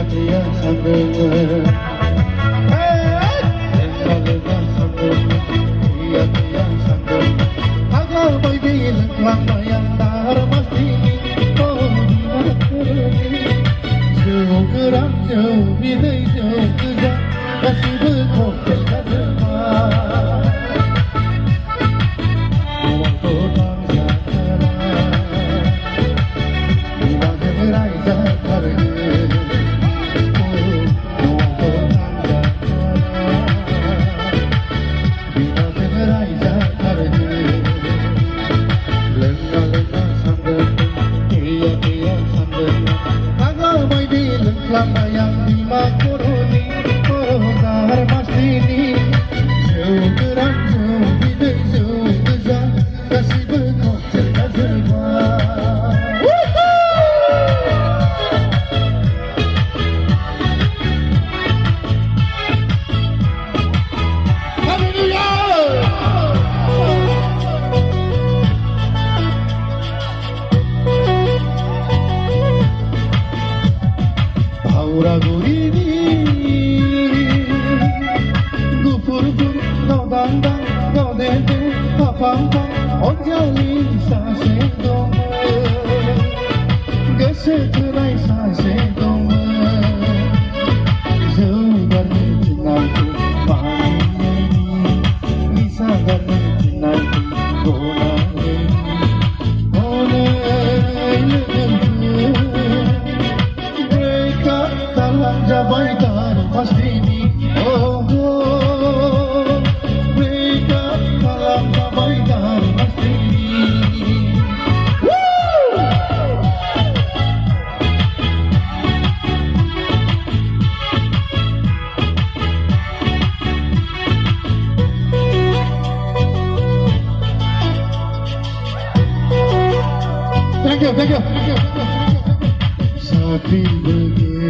Dia sambil agar bayi lama yang darmas ini oh jauh gerak jauh bidai jauh kerja kasih berkokel kaderma kotang jatara ibadah gerai jatara lama yang dimakuruni oh darmas ini jauh gerak jauh bidai jauh kerja kasih berkokel kaderma ragu ini gupur-gur kau dandang kau dede apa-apa onjalin sasedong geseterai sasedong jauh dari cinanku pahami bisa dari cinanku boleh jabai darmas ini oh mereka dalam jabai darmas ini thank you sapi bekerja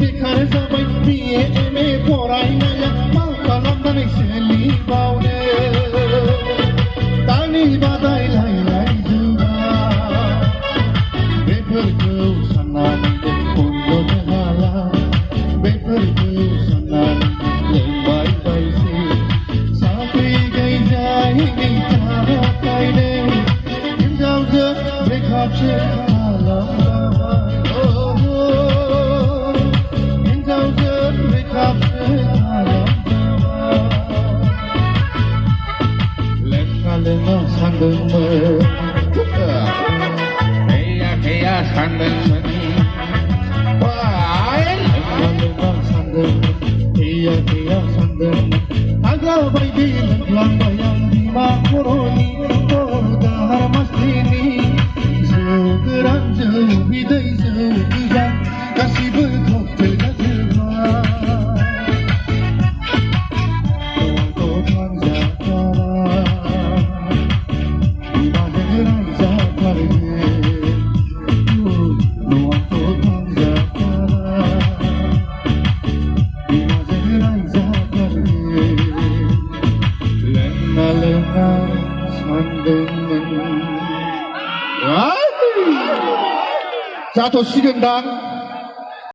देखा समय पिए में पोराई नया माल कलम दने सेली बाउने तानी बादाई लाई लाई जुगा बेपर को सनानी पुंडो देहाला बेपर को सनानी ले बाई बाई से सापरी गई जाए गई चाहा काइने इन जाओ जे ब्रेकअप से Kaya sandal Kaya sandal agar bayi lama yang dimakuruni oh darmas ini jauh gerak jauh bidai jauh kerja kasih berkokel kaderma kotang jatara ibadah gerai jatara kotang jatara ibadah gerai jatara lena sandengan jatuh sidendang